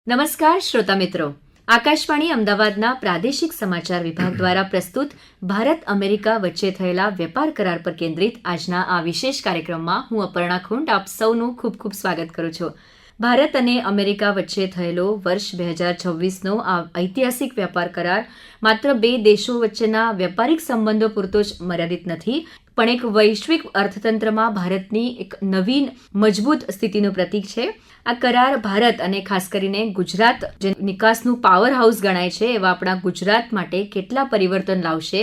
નમસ્કાર શ્રોતા મિત્રો, આકાશવાણી અમદાવાદના પ્રાદેશિક સમાચાર વિભાગ દ્વારા પ્રસ્તુત ભારત અમેરિકા વચ્ચે થયેલા વેપાર કરાર પર કેન્દ્રિત આજના આ વિશેષ કાર્યક્રમમાં હું અપર્ણા ખુંટ આપ સૌનું ખૂબ ખૂબ સ્વાગત કરું છું. ભારત અને અમેરિકા વચ્ચે થયેલો વર્ષ 2026નો આ ઐતિહાસિક વેપાર કરાર માત્ર બે દેશો વચ્ચેના વ્યાપારિક સંબંધો પૂરતો જ મર્યાદિત નથી, પણ એક વૈશ્વિક અર્થતંત્રમાં ભારતની એક નવીન મજબૂત સ્થિતિનું પ્રતીક છે. આ કરાર ભારત અને ખાસ કરીને ગુજરાત, જે નિકાસનું પાવર હાઉસ ગણાય છે, એવા આપણા ગુજરાત માટે કેટલા પરિવર્તન લાવશે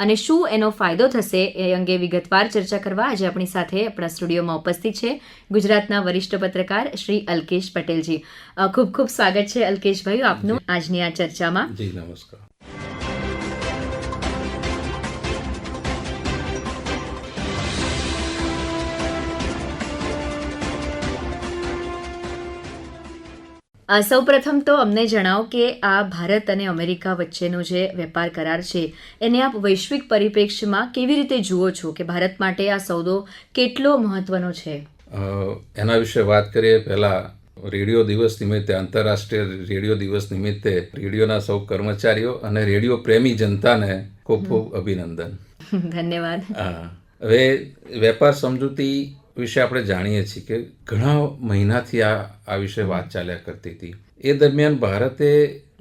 અને શું એનો ફાયદો થશે એ અંગે વિગતવાર ચર્ચા કરવા આજે આપણી સાથે આપણા સ્ટુડિયોમાં ઉપસ્થિત છે ગુજરાતના વરિષ્ઠ પત્રકાર શ્રી અલ્કેશ પટેલજી. ખૂબ ખૂબ સ્વાગત છે અલ્કેશભાઈ આપનું આજની આ ચર્ચામાં. જી નમસ્કાર. સૌપ્રથમ તો અમને જણાવો કે આ ભારત અને અમેરિકા વચ્ચેનો જે વેપાર કરાર છે એને આપ વૈશ્વિક પરિપ્રેક્ષ્યમાં કેવી રીતે જુઓ છો કે ભારત માટે આ સોદો કેટલો મહત્વનો છે? એના વિશે વાત કરીએ પહેલા રેડિયો દિવસ નિમિત્તે, આંતરરાષ્ટ્રીય રેડિયો દિવસ નિમિત્તે રેડિયોના સૌ કર્મચારીઓ અને રેડિયો પ્રેમી જનતાને ખૂબ ખૂબ અભિનંદન. ધન્યવાદ. હવે વેપાર સમજૂતી વિશે આપણે જાણીએ છીએ કે ઘણા મહિનાથી આ વિશે વાત ચાલ્યા કરતી હતી. એ દરમિયાન ભારતે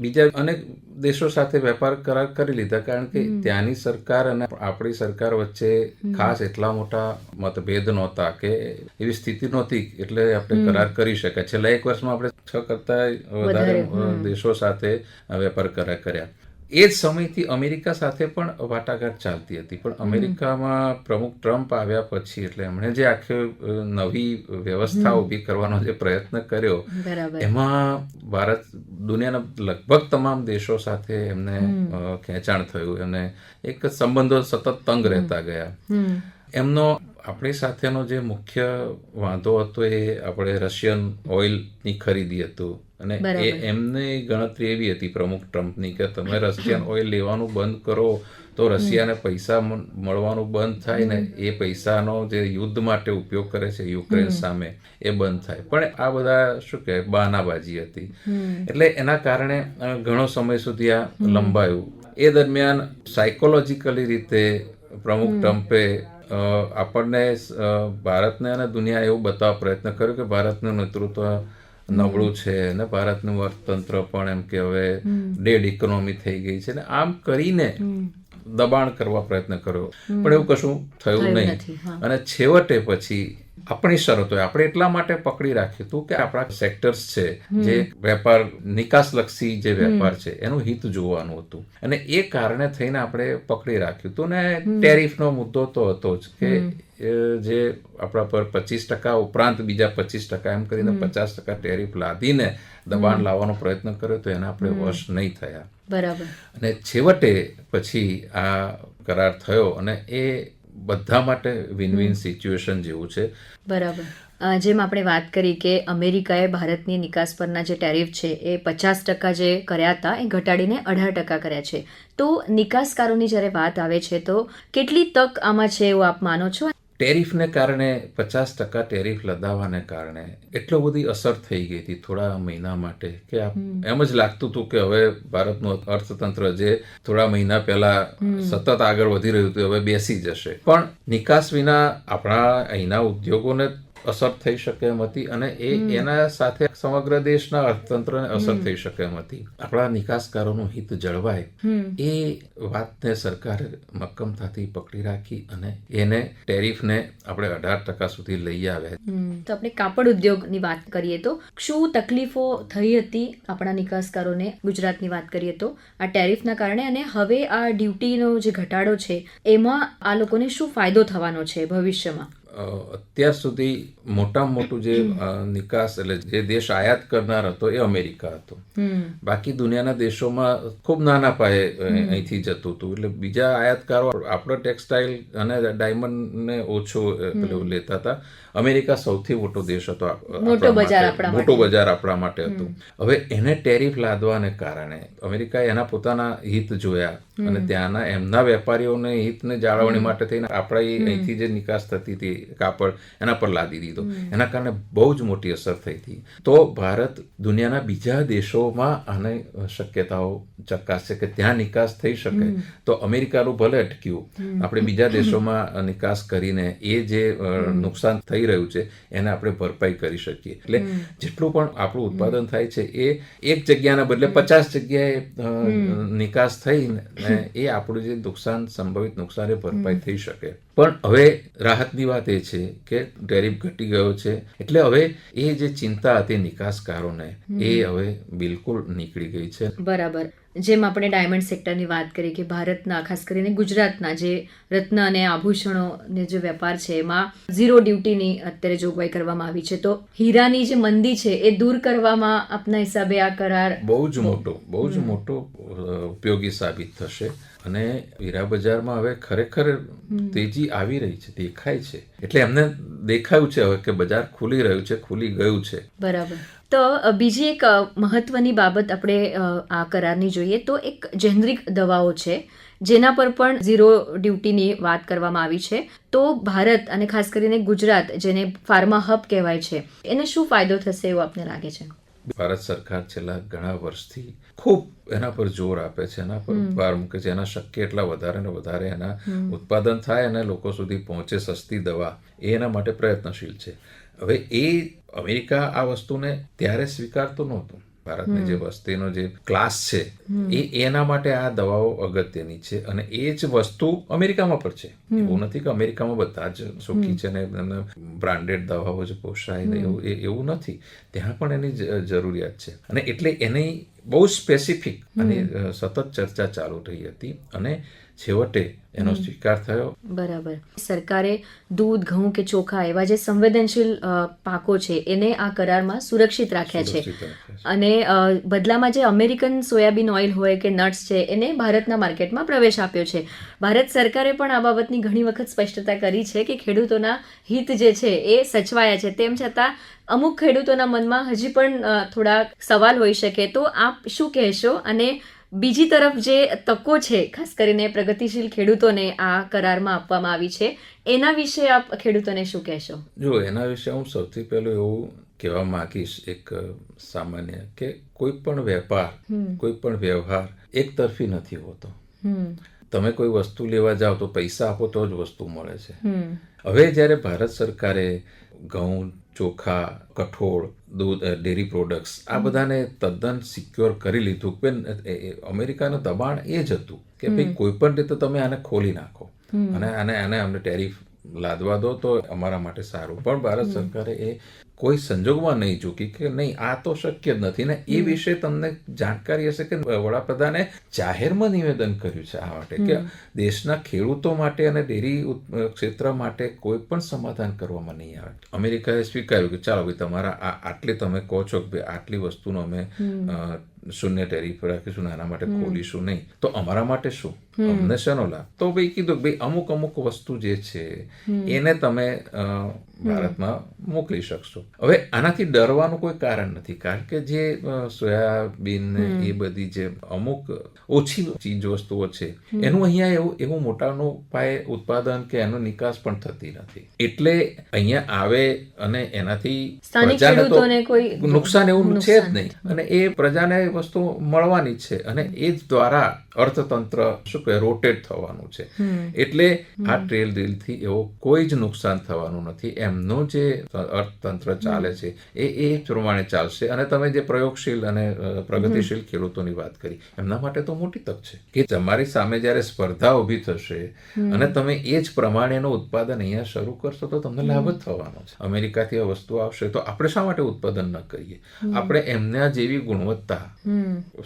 બીજા અનેક દેશો સાથે વેપાર કરાર કરી લીધા, કારણ કે ત્યાંની સરકાર અને આપણી સરકાર વચ્ચે ખાસ એટલા મોટા મતભેદ નહોતા કે એવી સ્થિતિ નહોતી એટલે આપણે કરાર કરી શકાય. છેલ્લા એક વર્ષમાં આપણે 6 કરતા વધારે દેશો સાથે વેપાર કરાર કર્યા. એ જ સમયથી અમેરિકા સાથે પણ વાટાઘાટ ચાલતી હતી, પણ અમેરિકામાં પ્રમુખ ટ્રમ્પ આવ્યા પછી એટલે એમણે જે આખી નવી વ્યવસ્થા ઊભી કરવાનો જે પ્રયત્ન કર્યો એમાં ભારત દુનિયાના લગભગ તમામ દેશો સાથે એમને ખેંચાણ થયું, એમને એક સંબંધો સતત તંગ રહેતા ગયા. એમનો આપણી સાથેનો જે મુખ્ય વાંધો હતો એ આપણે રશિયન ઓઇલની ખરીદી હતું, અને એમની ગણતરી એવી હતી પ્રમુખ ટ્રમ્પની કે તમે રશિયન ઓઇલ લેવાનું બંધ કરો તો રશિયાને પૈસા મળવાનું બંધ થાય ને એ પૈસાનો જે યુદ્ધ માટે ઉપયોગ કરે છે યુક્રેન સામે એ બંધ થાય. પણ આ બધા શું કહેવાય બહાનાબાજી હતી, એટલે એના કારણે ઘણો સમય સુધી આ લંબાયું. એ દરમિયાન સાયકોલોજીકલી રીતે પ્રમુખ ટ્રમ્પે આપણને, ભારતને અને દુનિયા એવું બતાવવા પ્રયત્ન કર્યો કે ભારતનું નેતૃત્વ નબળું છે અને ભારતનું અર્થતંત્ર પણ એમ કે હવે ડેડ ઇકોનોમી થઈ ગઈ છે, ને આમ કરીને દબાણ કરવા પ્રયત્ન કર્યો. પણ એવું કશું થયું નહીં, અને છેવટે પછી આપણી શરતો આપણે એટલા માટે પકડી રાખ્યું હતું કે આપણા સેક્ટર્સ છે જે વેપાર નિકાસલક્ષી જે વેપાર છે એનું હિત જોવાનું હતું, અને એ કારણે થઈને આપણે પકડી રાખ્યું હતું. ને ટેરિફનો મુદ્દો તો હતો જ કે જે આપણા પર 25% ઉપરાંત બીજા 25% એમ કરીને 50% ટેરિફ લાદીને દબાણ લાવવાનો પ્રયત્ન કર્યો તો એના આપણે વશ નહીં થયા. બરાબર. અને છેવટે પછી આ કરાર થયો અને એ બધા માટે વિન વિન સિચ્યુએશન જેવું છે. બરાબર. જેમ આપણે વાત કરી કે અમેરિકાએ ભારતની નિકાસ પરના જે ટેરિફ છે એ 50% જે કર્યા હતા એ ઘટાડીને 18% કર્યા છે. તો નિકાસકારોની જ્યારે વાત આવે છે તો કેટલી તક આમાં છે એવું આપ માનો છો? ટેરિફને કારણે 50% ટેરિફ લદાવવાને કારણે એટલો બધી અસર થઈ ગઈ હતી થોડા મહિના માટે કે એમ જ લાગતું હતું કે હવે ભારતનું અર્થતંત્ર જે થોડા મહિના પહેલા સતત આગળ વધી રહ્યું હતું હવે બેસી જશે. પણ નિકાસ વિના આપણા અહીંના ઉદ્યોગોને અસર થઈ શકે એમ હતી, અને એના સાથે સમગ્ર દેશના અર્થતંત્રને અસર થઈ શકે એમ હતી. આપણા નિકાસકારોનું હિત જળવાય એ વાતને સરકારે મક્કમતાથી પકડી રાખી અને એને ટેરિફને આપણે 18% સુધી લઈ આવ્યા. તો આપણે કાપડ ઉદ્યોગની વાત કરીએ તો શું તકલીફો થઈ હતી આપણા નિકાસકારોને? ગુજરાતની વાત કરીએ તો આ ટેરિફના કારણે, અને હવે આ ડ્યુટીનો જે ઘટાડો છે એમાં આ લોકોને શું ફાયદો થવાનો છે ભવિષ્યમાં? અત્યાર સુધી મોટામાં મોટું જે નિકાસ એટલે જે દેશ આયાત કરનાર હતો એ અમેરિકા હતો. બાકી દુનિયાના દેશોમાં ખૂબ નાના પાયે અહીંથી જતું હતું, એટલે બીજા આયાતકારો આપણો ટેક્સટાઇલ અને ડાયમંડને ઓછો લેતા હતા. અમેરિકા સૌથી મોટો દેશ હતો, મોટું બજાર આપણા માટે હતું. હવે એને ટેરિફ લાદવાને કારણે અમેરિકાએ એના પોતાના હિત જોયા અને ત્યાંના એમના વેપારીઓને હિતને જાળવણી માટે થઈને આપણા અહીંથી જે નિકાસ થતી હતી કાપડ એના પર લાદી દીધો. એના કારણે બહુ જ મોટી અસર થઈ હતી. તો ભારત દુનિયાના બીજા દેશોમાં આને શક્યતાઓ ચકાસે કે ત્યાં નિકાસ થઈ શકે તો અમેરિકાનું ભલે અટક્યું, આપણે બીજા દેશોમાં નિકાસ કરીને એ જે નુકસાન થઈ રહ્યું છે એને આપણે ભરપાઈ કરી શકીએ. એટલે જેટલું પણ આપણું ઉત્પાદન થાય છે એ એક જગ્યાના બદલે 50 જગ્યાએ નિકાસ થઈને એ આપણું જે નુકસાન, સંભવિત નુકસાન એ ભરપાઈ થઈ શકે. પણ હવે રાહતની વાત એ છે કે ટેરિફ ઘટી ગયો છે, એટલે હવે એ જે ચિંતા હતી નિકાસકારોને એ હવે બિલકુલ નીકળી ગઈ છે. બરાબર. જેમ આપણે ડાયમંડ સેક્ટરની વાત કરી કે ભારતના, ખાસ કરીને ગુજરાતના જે રત્ન અને આભૂષણોનો જે વેપાર છે એમાં ઝીરો ડ્યુટીની અત્યારે જોગવાઈ કરવામાં આવી છે. તો હીરાની જે મંદી છે એ દૂર કરવામાં આપના હિસાબે આ કરાર બહુ જ મોટો ઉપયોગી સાબિત થશે. અને હીરા બજારમાં હવે ખરેખર તેજી આવી રહી છે, દેખાય છે. એટલે એમને દેખાયું છે હવે કે બજાર ખુલી રહ્યું છે, ખુલી ગયું છે. બરાબર. તો બીજી એક મહત્વની બાબત આપણે આ કરારની જોઈએ તો એક જેનરિક દવાઓ છે જેના પર પણ ઝીરો ડ્યુટીની વાત કરવામાં આવી છે. તો ભારત અને ખાસ કરીને ગુજરાત, જેને ફાર્મા હબ કહેવાય છે, એને શું ફાયદો થશે એવું આપને લાગે છે? ભારત સરકાર છેલ્લા ઘણા વર્ષથી ખૂબ એના પર જોર આપે છે, એના પર ભાર મૂકે છે. એના શક્ય એટલા વધારે ને વધારે એના ઉત્પાદન થાય અને લોકો સુધી પહોંચે સસ્તી દવા, એ એના માટે પ્રયત્નશીલ છે. હવે એ અમેરિકા આ વસ્તુને ત્યારે સ્વીકારતું નહોતું. ભારતની જે વસ્તીનો જે ક્લાસ છે એના માટે આ દવાઓ અગત્યની છે અને એ જ વસ્તુ અમેરિકામાં પણ છે. એવું નથી કે અમેરિકામાં બધા જ સુખી છે ને એમને બ્રાન્ડેડ દવાઓ જ પોષાય ને એવું નથી. ત્યાં પણ એની જરૂરિયાત છે અને એટલે એની બહુ સ્પેસિફિક અને સતત ચર્ચા ચાલુ રહી હતી અને છેવટે એનો સ્વીકાર થયો. બરાબર. સરકારે દૂધ, ઘઉં કે ચોખા એવા જે સંવેદનશીલ પાકો છે એને આ કરારમાં સુરક્ષિત રાખ્યા છે અને બદલામાં જે અમેરિકન સોયાબીન ઓઇલ હોય કે નટ્સ છે એને ભારતના માર્કેટમાં પ્રવેશ આપ્યો છે. ભારત સરકારે પણ આ બાબતની ઘણી વખત સ્પષ્ટતા કરી છે કે ખેડૂતોના હિત જે છે એ સચવાયા છે. તેમ છતાં અમુક ખેડૂતોના મનમાં હજી પણ થોડા સવાલ હોઈ શકે. તો આપ શું કહેશો? અને બીજી તરફ જે તકો છે ખાસ કરીને પ્રગતિશીલ ખેડૂતોને આ કરારમાં આપવામાં આવી છે એના વિશે આપ ખેડૂતોને શું કહેશો? જો એના વિશે હું સૌથી પહેલું એવું કહેવા માંગીશ એક સામાન્ય કે કોઈ પણ વેપાર, કોઈ પણ વ્યવહાર એક તરફી નથી હોતો. તમે કોઈ વસ્તુ લેવા જાઓ તો પૈસા આપો તો જ વસ્તુ મળે છે. હવે જ્યારે ભારત સરકારે ઘઉં, ચોખા, કઠોળ, દૂધ, ડેરી પ્રોડક્ટ્સ આ બધાને તદ્દન સિક્યોર કરી લીધું કે અમેરિકાનું દબાણ એ જ હતું કે ભાઈ કોઈ પણ રીતે તમે આને ખોલી નાખો અને આને અમને ટેરિફ લાદવા દો તો અમારા માટે સારું. પણ ભારત સરકારે એ કોઈ સંજોગમાં નહીં ચૂકી કે નહીં આ તો શક્ય જ નથી. ને એ વિશે તમને જાણકારી હશે કે વડાપ્રધાને જાહેરમાં નિવેદન કર્યું છે આ માટે કે દેશના ખેડૂતો માટે અને ડેરી ક્ષેત્ર માટે કોઈ પણ સમાધાન કરવામાં નહીં આવે. અમેરિકાએ સ્વીકાર્યું કે ચાલો ભાઈ તમારા આટલી તમે કહો છો કે ભાઈ આટલી વસ્તુનો અમે શૂન્ય ટેરિફ રાખીશું આના માટે ખોલીશું નહીં, તો અમારા માટે શું, અમને શેનો લાભ? તો ભાઈ કીધું ભાઈ અમુક વસ્તુ જે છે એને તમે ભારતમાં મોકલી શકશો. હવે આનાથી ડરવાનું કોઈ કારણ નથી, કારણ કે જે સોયાબીન એ બધી જે અમુક ઓછી ચીજ વસ્તુઓ છે એનું અહીંયા એવું મોટાનું પાયે ઉત્પાદન કે એનો નિકાસ પણ થતી નથી. એટલે અહીંયા આવે અને એનાથી પ્રજાને તો નુકસાન એવું છે જ નહીં અને એ પ્રજાને વસ્તુ મળવાની છે અને એ જ દ્વારા અર્થતંત્ર શું કહે રોટેટ થવાનું છે. એટલે આ ટ્રેડ ડીલથી એવો કોઈ જ નુકસાન થવાનું નથી. એમનું જે અર્થતંત્ર ચાલે છે એ પ્રમાણે ચાલશે. અને તમે જે પ્રયોગશીલ અને પ્રગતિશીલ ખેડૂતોની વાત કરી એમના માટે તો મોટી તક છે કે તમારી સામે જ્યારે સ્પર્ધા ઊભી થશે અને તમે એ જ પ્રમાણેનું ઉત્પાદન અહીંયા શરૂ કરશો તો તમને લાભ જ થવાનો છે. અમેરિકાથી આ વસ્તુ આવશે તો આપણે શા માટે ઉત્પાદન ન કરીએ? આપણે એમના જેવી ગુણવત્તા,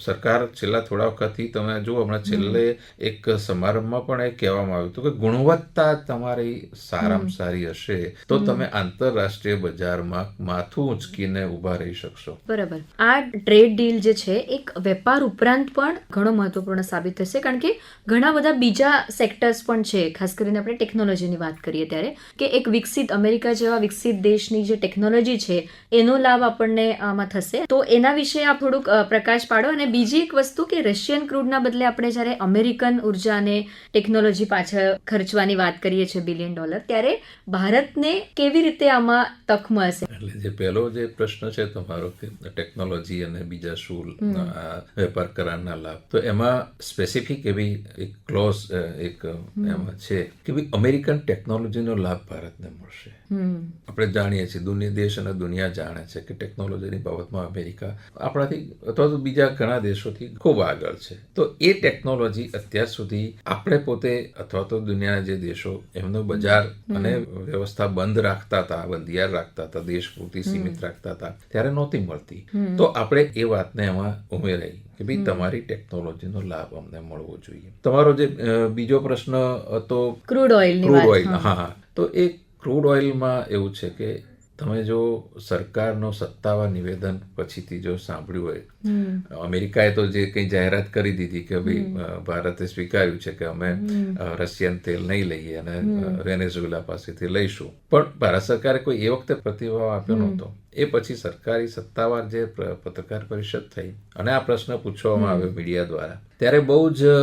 સરકાર છેલ્લા થોડા વખતથી તમે જુઓ હમણાં છેલ્લે એક સમારંભમાં પણ એ કહેવામાં આવ્યું હતું કે ગુણવત્તા તમારી સારામાં સારી હશે તો તમે આંતરરાષ્ટ્રીય બજારમાં માથું ઊંચકીને ઊભા રહી શકશો. બરાબર. આ ટ્રેડ ડીલ જે છે એક વેપાર ઉપરાંત પણ ઘણો મહત્વપૂર્ણ સાબિત થશે કારણ કે ઘણા બધા બીજા સેક્ટર્સ પણ છે. ખાસ કરીને આપણે ટેકનોલોજીની વાત કરીએ ત્યારે કે એક વિકસિત અમેરિકા જેવા વિકસિત દેશની જે ટેકનોલોજી છે એનો લાભ આપણને આમાં થશે. તો એના વિશે આપ થોડુંક પ્રકાશ પ્રકાશ પાડો. અને બીજી એક વસ્તુ કે રશિયન ક્રૂડના બદલે આપણે જ્યારે અમેરિકન ઉર્જા અને ટેકનોલોજી પાછળ ખર્ચવાની વાત કરીએ છીએ $1 બિલિયન, ત્યારે ભારતને કેવી રીતે આમાં તક મળશે? એટલે જે પહેલો જે પ્રશ્ન છે તમારો કે ટેકનોલોજી અને બીજા શું આ વેપાર કરારના લાભ, તો એમાં સ્પેસિફિક એવી એક ક્લોઝ એક એમાં છે કે ભાઈ અમેરિકન ટેકનોલોજીનો લાભ ભારતને મળશે. આપણે જાણીએ છીએ, દેશ અને દુનિયા જાણે છે કે ટેકનોલોજીની બાબતમાં અમેરિકા આપણાથી અથવા તો બીજા ઘણા દેશોથી ખૂબ આગળ છે. તો એ ટેકનોલોજી અત્યાર સુધી આપણે પોતે અથવા તો દુનિયાના જે દેશો એમનું બજાર અને વ્યવસ્થા બંધ રાખતા હતા, બંધિયાર રાખતા હતા, દેશ પૂરતી સીમિત રાખતા હતા, ત્યારે નહોતી મળતી. તો આપણે એ વાતને એમાં ઉમેરાઈ કે ભાઈ તમારી ટેકનોલોજીનો લાભ અમને મળવો જોઈએ. તમારો જે બીજો પ્રશ્ન હતો ક્રૂડ ઓઇલ. હા, તો એ ક્રૂડ ઓઇલમાં એવું છે કે તમે જો સરકારનો સત્તાવાર નિવેદન પછીથી જો સાંભળ્યું હોય, અમેરિકાએ તો જે કંઈ જાહેરાત કરી દીધી કે ભાઈ ભારતે સ્વીકાર્યું છે કે અમે રશિયન તેલ નહીં લઈએ અને વેનેઝુએલા પાસેથી લઈશું, પણ ભારત સરકારે કોઈ એ વખતે પ્રતિભાવ આપ્યો નહોતો. એ પછી સરકારી સત્તાવાર જે પત્રકાર પરિષદ થઈ અને આ પ્રશ્ન પૂછવામાં આવ્યો મીડિયા દ્વારા, ત્યારે બહુ જ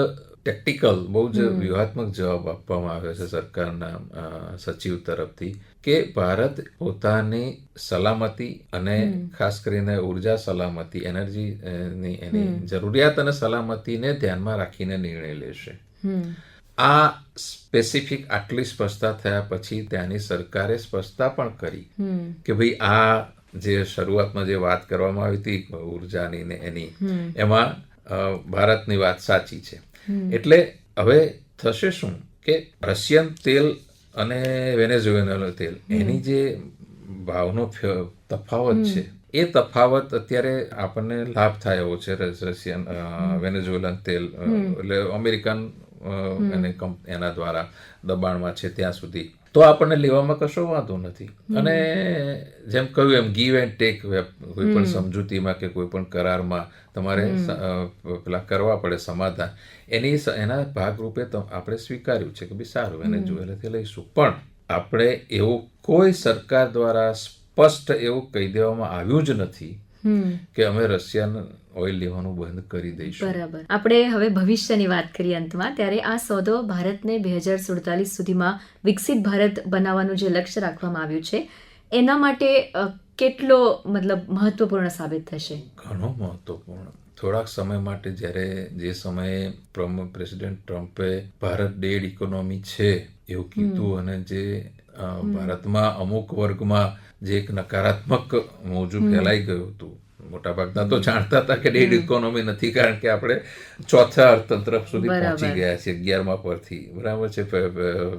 ટેક્ટિકલ, બહુ જ વ્યૂહાત્મક જવાબ આપવામાં આવ્યો છે સરકારના સચિવ તરફથી કે ભારત પોતાની સલામતી અને ખાસ કરીને ઉર્જા સલામતી, એનર્જીની એની જરૂરિયાત અને સલામતીને ધ્યાનમાં રાખીને નિર્ણય લેશે. આ સ્પેસિફિક આટલી સ્પષ્ટતા થયા પછી ત્યાંની સરકારે સ્પષ્ટતા પણ કરી કે ભાઈ આ જે શરૂઆતમાં જે વાત કરવામાં આવી હતી ઉર્જાની ને એની, એમાં ભારતની વાત સાચી છે. એટલે હવે થશે શું કે રશિયન તેલ અને વેનેઝુએલાનું તેલ એની જે ભાવનો તફાવત છે, એ તફાવત અત્યારે આપણને લાભ થાય એવો છે. રશિયન વેનેઝુએલાનું તેલ એટલે અમેરિકન એના દ્વારા દબાણમાં છે ત્યાં સુધી, તો આપણને લેવામાં કશો વાંધો નથી. અને જેમ કહ્યું એમ ગીવ એન્ડ ટેક, કોઈ પણ સમજૂતીમાં કે કોઈ પણ કરારમાં તમારે પેલા કરવા પડે સમાધાન, એના ભાગરૂપે આપણે સ્વીકાર્યું છે કે ભાઈ સારું વેનેઝુએલાથી લઈશું. પણ આપણે એવું કોઈ સરકાર દ્વારા સ્પષ્ટ એવું કહી દેવામાં આવ્યું જ નથી કે અમે રશિયન ઓઇલ લેવાનું બંધ કરી દઈશું. બરાબર. આપણે હવે ભવિષ્યની વાત કરીએ અંતમાં, ત્યારે આ સોદો ભારતને 2047 સુધીમાં વિકસિત ભારત બનાવવાનું જે લક્ષ્ય રાખવામાં આવ્યું છે, એના માટે કેટલો મહત્વપૂર્ણ સાબિત થશે? ઘણો મહત્વપૂર્ણ. થોડાક સમય માટે જ્યારે જે સમયે પ્રેસિડેન્ટ ટ્રમ્પે ભારત ડેડ ઇકોનોમી છે એવું કીધું અને જે ભારતમાં અમુક વર્ગમાં જે એક નકારાત્મક મોજું ફેલાઈ ગયું હતું, મોટાભાગના તો જાણતા હતા કે ડેડ ઇકોનોમી નથી, કારણ કે આપણે ચોથા અર્થતંત્ર સુધી પહોંચી ગયા છીએ, 11મા પરથી, બરાબર છે,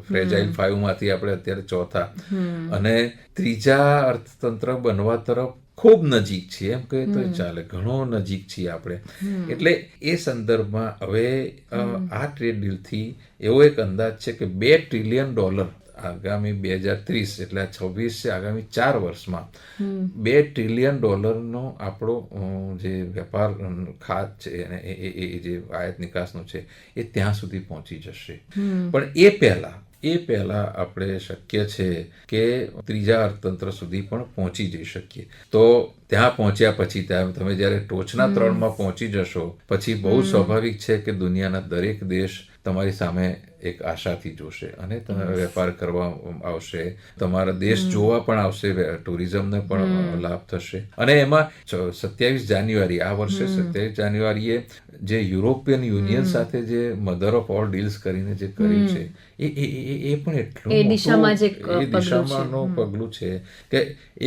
ફ્રેજાઇલ 5 માંથી આપણે અત્યારે ચોથા અને ત્રીજા અર્થતંત્ર બનવા તરફ ખૂબ નજીક છીએ, એમ કહીએ તો ચાલે, ઘણો નજીક છીએ આપણે. એટલે એ સંદર્ભમાં હવે આ ટ્રેડ ડીલથી એવો એક અંદાજ છે કે $2 ટ્રિલિયન આગામી 2030 એટલે 26 છે, આગામી 4 વર્ષમાં $2 ટ્રિલિયન આપણો જે વેપાર ખાત છે એ જે આયાત નિકાસનો છે એ ત્યાં સુધી પહોંચી જશે. પણ એ પહેલા આપણે શક્ય છે કે ત્રીજા અર્થતંત્ર સુધી પણ પહોંચી જઈ શકીએ. તો ત્યાં પહોંચ્યા પછી તમે જ્યારે ટોચના 3માં પહોંચી જશો પછી બહુ સ્વાભાવિક છે કે દુનિયાના દરેક દેશ તમારી સામે એક આશાથી જોશે અને તમે વેપાર કરવા આવશે, તમારા દેશ જોવા પણ આવશે, ટુરિઝમને પણ લાભ થશે. અને એમાં 27 જાન્યુઆરી આ વર્ષે 27 જાન્યુઆરીએ જે યુરોપિયન યુનિયન સાથે જે મધર ઓફ ઓલ ડીલ્સ કરીને જે કર્યું છે એ પણ એટલું એ દિશામાંનું પગલું છે કે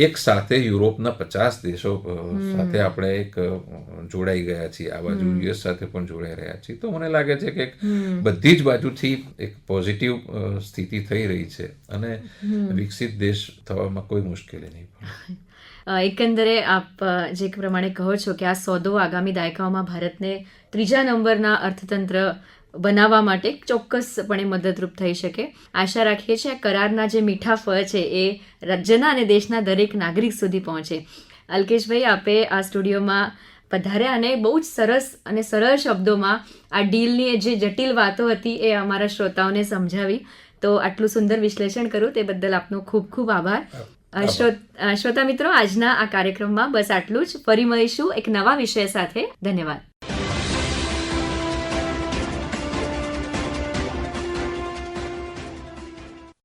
એક સાથે યુરોપના 50 દેશો સાથે આપણે એક જોડાઈ ગયા છીએ, આ બાજુ યુએસ સાથે પણ જોડાઈ રહ્યા છીએ. તો મને લાગે છે કે બધી જ બાજુથી એક પોઝિટિવ સ્થિતિ થઈ રહી છે અને વિકસિત દેશ થવામાં કોઈ મુશ્કેલી નહીં પડે. એકંદરે આપ જે પ્રમાણે કહો છો કે આ સોદો આગામી દાયકાઓમાં ભારતને 3જા નંબરના અર્થતંત્ર બનાવવા માટે ચોક્કસપણે મદદરૂપ થઈ શકે. આશા રાખીએ છીએ આ કરારના જે મીઠા ફળ છે એ રાજ્યના અને દેશના દરેક નાગરિક સુધી પહોંચે. અલ્કેશભાઈ, આપે આ સ્ટુડિયોમાં પધાર્યા અને બહુ જ સરસ અને સરળ શબ્દોમાં આ ડીલની જે જટિલ વાતો હતી એ અમારા શ્રોતાઓને સમજાવી. તો આટલું સુંદર વિશ્લેષણ કર્યું તે બદલ આપનો ખૂબ ખૂબ આભાર. શ્રોતા મિત્રો, આજના આ કાર્યક્રમમાં બસ આટલું જ. ફરી મળીશું એક નવા વિષય સાથે. ધન્યવાદ.